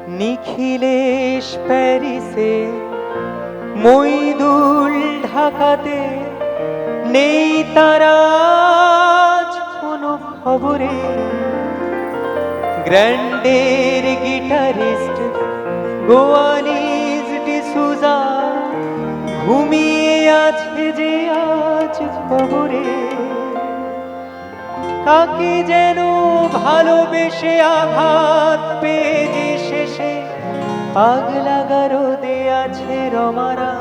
নিখিলেশ প্যারিসে, মইদুল ঢাকাতে, নেই তারা আজ কোনো খবরে। গ্র্যান্ডের গিটারিস্ট গোয়ালিজ ডিসুজা ঘুমিয়ে আছে যে আজ খবরে। কাকে যেন ভালোবেসে আঘাত পেয়ে যে শেষে পাগলা গারদে আছে রমারা।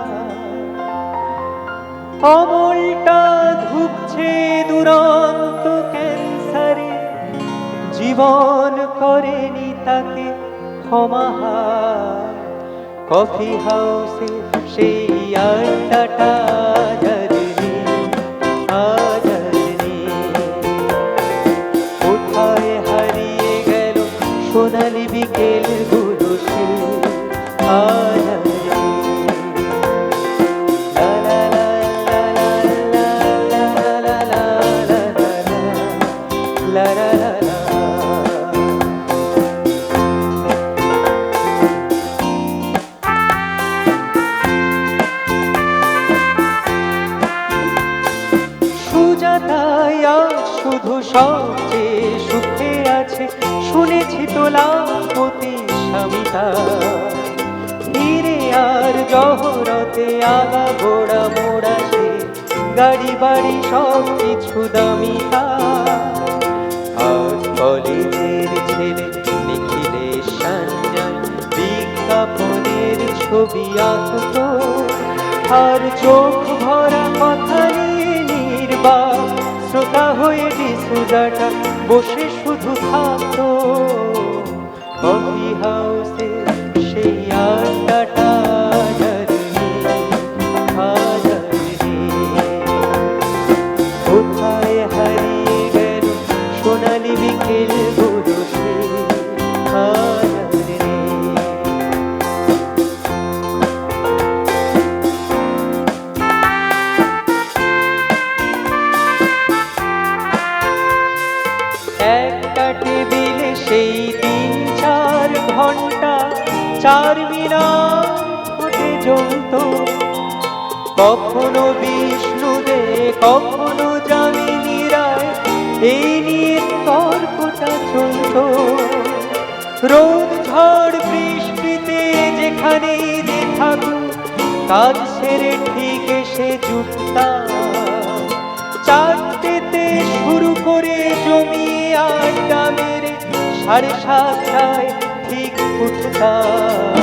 অমলটা ধুকছে দুরন্ত ক্যান্সারে, জীবন করেনি তাকে ক্ষমাহার। কফি হাউসে সেই আড্ডাটা জানি আজানি, কোথায় হারিয়ে গেল সোনালি বিকেল গুলো সে আজানি। শুধু সবচেয়ে সুখে আছে, শুনেছি তোলাপতি স্বামীতা। হিরে আর জহরতে আগা গোড়া মোড়া সে, গাড়ি বাড়ি সব কিছু দামিতা। আজ কলেজের ছেলে নিখিলেশ সঞ্জয় বিজ্ঞাপনের ছবি আঁকত, আর চোখ ভরা কথা নিয়ে নির্বাক শ্রোতা হয়ে ডিসুজাটা বসে শুধু থাকতো। কফি হাউসে সেই আড্ডাটা জানি আজানি, কোথায় হারিয়ে গেল সোনালি বিকেল গুলো সে আজানি। একটা টেবিলে সেই ৩-৪ ঘন্টা ৪ মিনার হতে জমত। কখনো বিষ্ণুদে, কখনো যামিনী রায়, এই নিয়ে তর্কটা চলত। রোদ ঝড় বৃষ্টিতে যেখানেই যে থাকুক, কাজ সেরে ঠিক এসে জুটতাম। ৪টেতে শুরু করে জমিয়ে আড্ডা মেরে ৭:৩০টায় ঠিক উঠতাম।